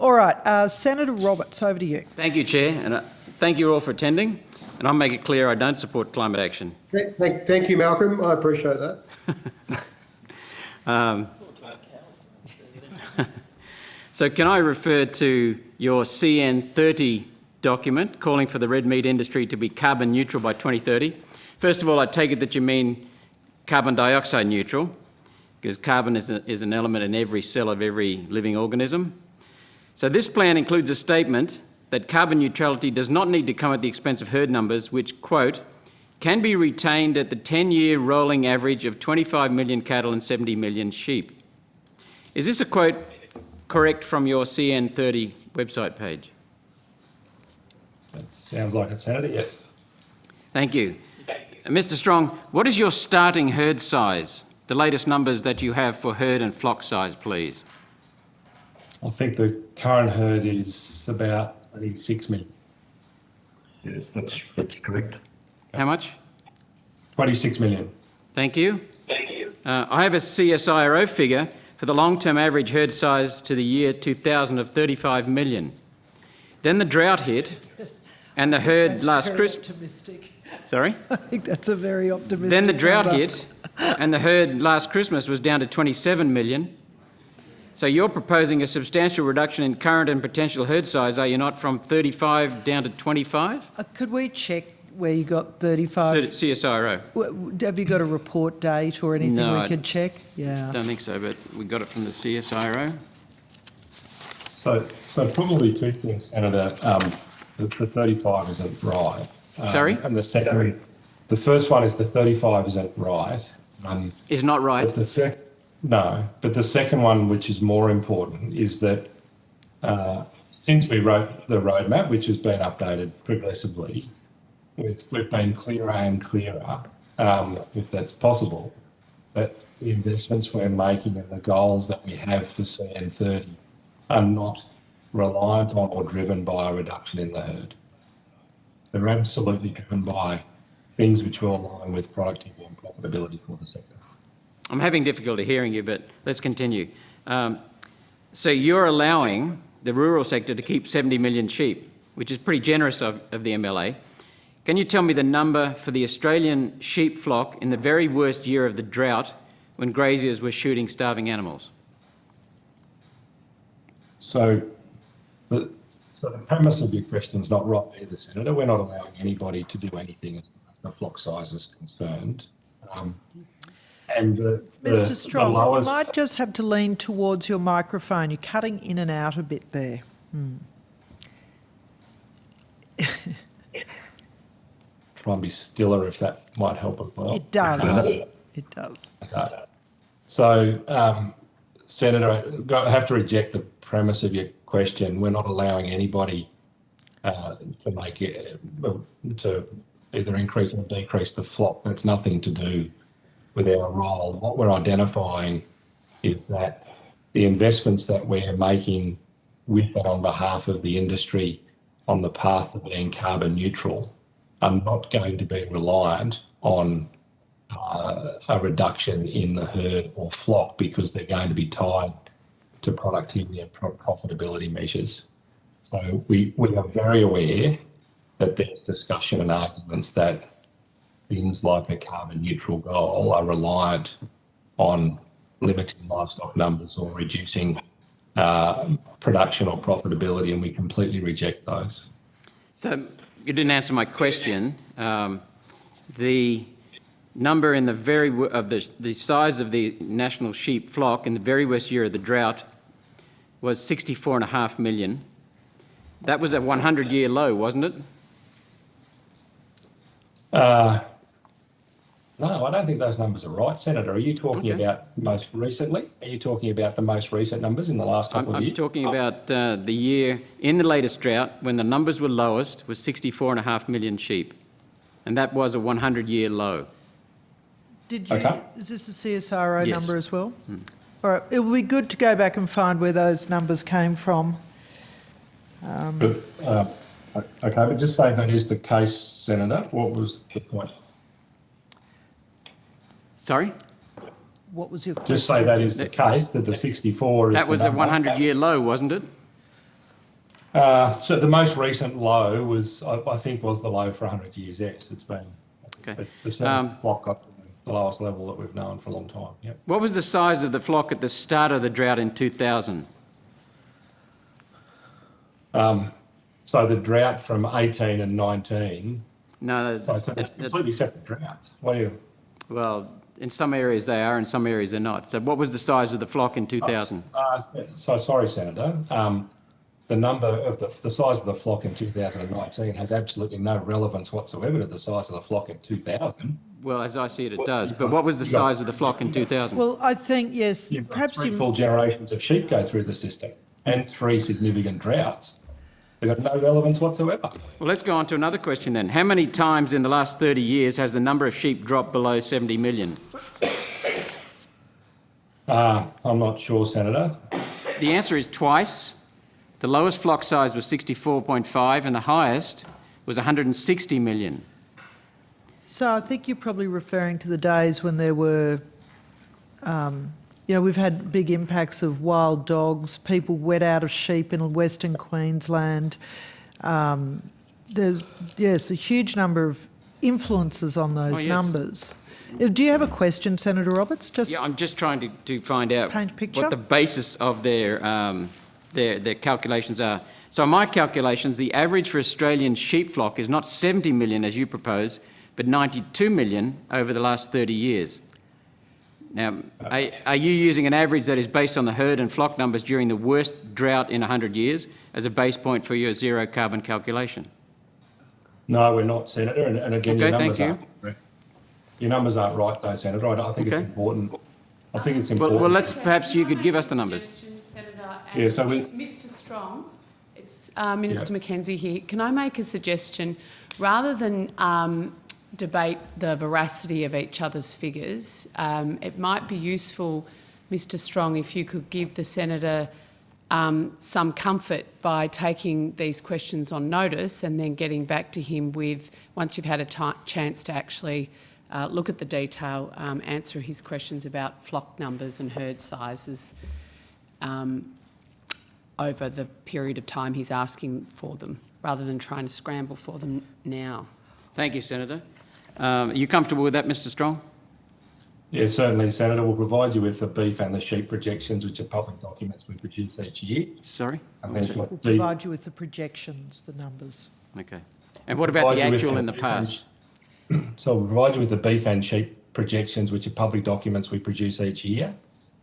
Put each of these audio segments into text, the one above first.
All right, Senator Roberts, over to you. Thank you, Chair, and thank you all for attending. And I'll make it clear I don't support climate action. Thank you, Malcolm. I appreciate that. So can I refer to your CN30 document calling for the red meat industry to be carbon neutral by 2030? First of all, I take it that you mean carbon dioxide neutral, because carbon is an element in every cell of every living organism. So this plan includes a statement that carbon neutrality does not need to come at the expense of herd numbers, which, quote, can be retained at the 10-year rolling average of 25 million cattle and 70 million sheep. Is this a quote correct from your CN30 website page? That sounds like it, Senator, yes. Thank you. Mr. Strong, what is your starting herd size? The latest numbers that you have for herd and flock size, please. I think the current herd is about 6 million. Yes, that's correct. How much? 26 million. Thank you. I have a CSIRO figure for the long-term average herd size to the year 2000 of 35 million. Then the drought hit and the herd last Christmas... Optimistic. Sorry? I think that's a very optimistic Then the drought number. hit and the herd last Christmas was down to 27 million. So you're proposing a substantial reduction in current and potential herd size, are you not, from 35 down to 25? Could we check where you got 35? CSIRO. Have you got a report date or anything No, we could check? Yeah. Don't think so, but we got it from the CSIRO. So probably two things, Senator. The 35 isn't right. Sorry? And the first one is the 35 isn't right. Is not right. But the second one, which is more important, is that since we wrote the roadmap, which has been updated progressively, we've been clearer and clearer, if that's possible, that the investments we're making and the goals that we have for CN30 are not reliant on or driven by a reduction in the herd. They're absolutely driven by things which will align with productivity and profitability for the sector. I'm having difficulty hearing you, but let's continue. So you're allowing the rural sector to keep 70 million sheep, which is pretty generous of the MLA. Can you tell me the number for the Australian sheep flock in the very worst year of the drought when graziers were shooting starving animals? So the premise of your question is not right either, Senator. We're not allowing anybody to do anything as the flock size is concerned. Mr. Strong, you might just have to lean towards your microphone. You're cutting in and out a bit there. Try and be stiller if that might help as well. It does. It does. Okay. So, Senator, I have to reject the premise of your question. We're not allowing anybody to make it, to either increase or decrease the flock. That's nothing to do with our role. What we're identifying is that the investments that we're making with and on behalf of the industry on the path to being carbon neutral are not going to be reliant on a reduction in the herd or flock, because they're going to be tied to productivity and profitability measures. So we are very aware that there's discussion and arguments that things like a carbon neutral goal are reliant on limiting livestock numbers or reducing production or profitability, and we completely reject those. So you didn't answer my question. The number in the size of the national sheep flock in the very worst year of the drought was 64.5 million. That was a 100-year low, wasn't it? No, I don't think those numbers are right, Senator. Are you talking about most recently? Are you talking about the most recent numbers in the last couple of years? I'm talking about the year in the latest drought when the numbers were lowest was 64.5 million sheep, and that was a 100-year low. Did you? Okay. Is this a CSIRO Yes. number as well? All right. It would be good to go back and find where those numbers came from. Okay, but just say that is the case, Senator. What was the point? Sorry? What was your question? Just say that is the case, that the 64 is That was the a number. 100-year low, wasn't it? So the most recent low was, I think, was the low for 100 years. Yes, it's been. Okay. The same flock got to the lowest level that we've known for a long time. Yep. What was the size of the flock at the start of the drought in 2000? So the drought from 18 and 19. No, It's completely separate droughts. What do you? well, in some areas they are, in some areas they're not. So what was the size of the flock in 2000? So sorry, Senator. The size of the flock in 2019 has absolutely no relevance whatsoever to the size of the flock in 2000. Well, as I see it, it does. But what was the size of the flock in 2000? Well, I think, yes, You've got perhaps three full generations of sheep go through the system and 3 significant droughts. They've got no relevance whatsoever. Well, let's go on to another question then. How many times in the last 30 years has the number of sheep dropped below 70 million? I'm not sure, Senator. The answer is twice. The lowest flock size was 64.5 and the highest was 160 million. So I think you're probably referring to the days when there were, we've had big impacts of wild dogs, people wet out of sheep in Western Queensland. There's, yes, a huge number of influences on those numbers. Do you have a question, Senator Roberts? Yeah, I'm just trying to find out paint a picture? what the basis of their calculations are. So my calculations, the average for Australian sheep flock is not 70 million as you propose, but 92 million over the last 30 years. Now, are you using an average that is based on the herd and flock numbers during the worst drought in 100 years as a base point for your zero carbon calculation? No, we're not, Senator. And again, Okay, your numbers thank you. aren't correct. Your numbers aren't right, though, Senator. I think it's important. I think it's important. Well, perhaps you could give us the numbers. Senator, Yeah, so Mr. Strong, it's Minister Mackenzie here. Can I make a suggestion? Rather than debate the veracity of each other's figures, it might be useful, Mr. Strong, if you could give the Senator some comfort by taking these questions on notice and then getting back to him with, once you've had a chance to actually look at the detail, answer his questions about flock numbers and herd sizes over the period of time he's asking for them, rather than trying to scramble for them now. Thank you, Senator. Are you comfortable with that, Mr. Strong? Yes, certainly, Senator. We'll provide you with the beef and the sheep projections, which are public documents we produce each year. Sorry? And then We'll provide you with the projections, the numbers. Okay. And what about the actual in the past? So we'll provide you with the beef and sheep projections, which are public documents we produce each year.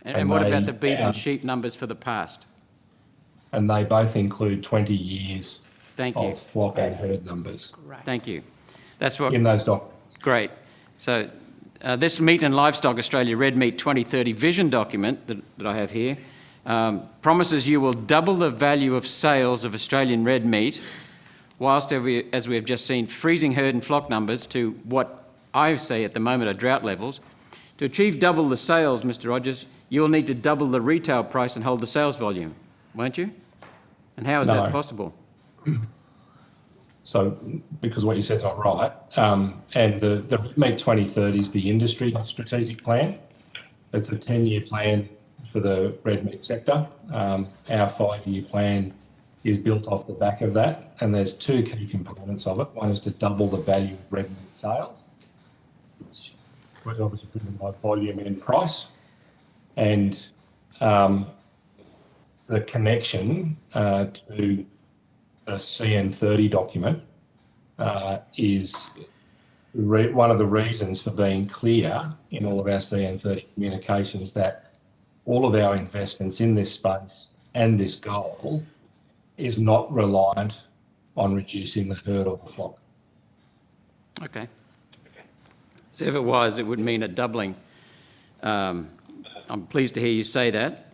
And what about the beef and sheep numbers for the past? And they both include 20 years Thank you. of flock and herd numbers Great. Thank you. That's what. in those documents. Great. So this Meat and Livestock Australia Red Meat 2030 vision document that I have here promises you will double the value of sales of Australian red meat, whilst, as we have just seen, freezing herd and flock numbers to what I say at the moment are drought levels. To achieve double the sales, Mr. Rogers, you'll need to double the retail price and hold the sales volume, won't you? And how is that possible? So, because what you said is not right, and the Red Meat 2030 is the industry strategic plan. It's a 10-year plan for the red meat sector. Our 5-year plan is built off the back of that, and there's 2 key components of it. One is to double the value of red meat sales, which was obviously driven by volume and price, and the connection to the CN30 document is one of the reasons for being clear in all of our CN30 communications that all of our investments in this space and this goal is not reliant on reducing the herd or the flock. Okay. So if it was, it would mean a doubling. I'm pleased to hear you say that.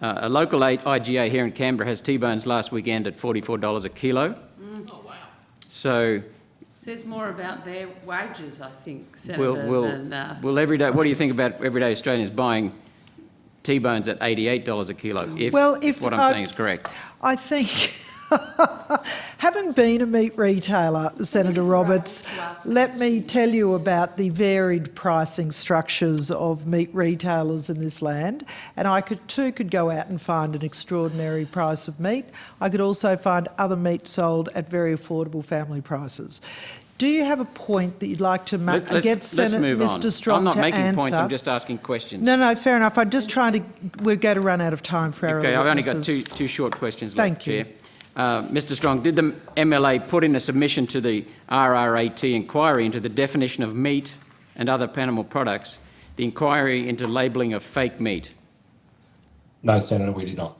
A local IGA here in Canberra has T-bones last weekend at $44 a kilo. Oh, wow. So Says more about their wages, I think, Senator, than... will everyday, what do you think about everyday Australians buying T-bones at $88 a kilo, if what I'm saying is correct? I think, having been a meat retailer, Senator Roberts, let me tell you about the varied pricing structures of meat retailers in this land. And I could go out and find an extraordinary price of meat. I could also find other meat sold at very affordable family prices. Do you have a point that you'd like to make against let's move Mr. on. Strong I'm not to making answer? points, I'm just asking questions. No, fair enough. I'm just trying to... We're going to run out of time for our Okay, I've only got witnesses. two short questions Thank left, you. Chair. Mr. Strong, did the MLA put in a submission to the RRAT inquiry into the definition of meat and other animal products, the inquiry into labelling of fake meat? No, Senator, we did not.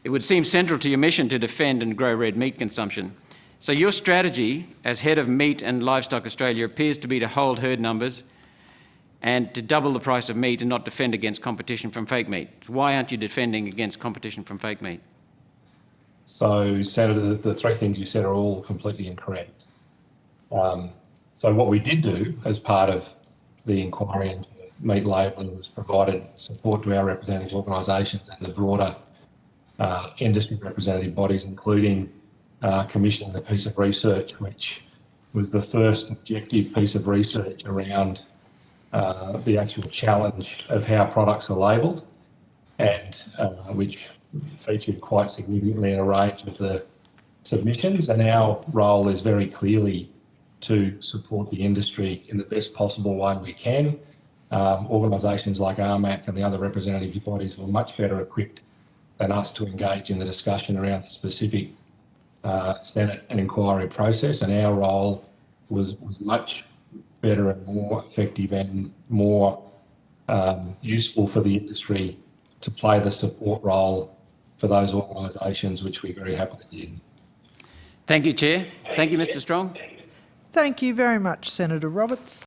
It would seem central to your mission to defend and grow red meat consumption. So your strategy as head of Meat and Livestock Australia appears to be to hold herd numbers and to double the price of meat and not defend against competition from fake meat. Why aren't you defending against competition from fake meat? So, Senator, the three things you said are all completely incorrect. So what we did do as part of the inquiry into meat labelling was provided support to our representative organisations and the broader industry representative bodies, including commissioning the piece of research, which was the first objective piece of research around the actual challenge of how products are labelled, and which featured quite significantly in a range of the submissions. And our role is very clearly to support the industry in the best possible way we can. Organisations like RMAC and the other representative bodies were much better equipped than us to engage in the discussion around the specific Senate and inquiry process, and our role was much better and more effective and more useful for the industry to play the support role for those organisations, which we very happily did. Thank you, Chair. Thank you, Mr. Strong. Thank you very much, Senator Roberts.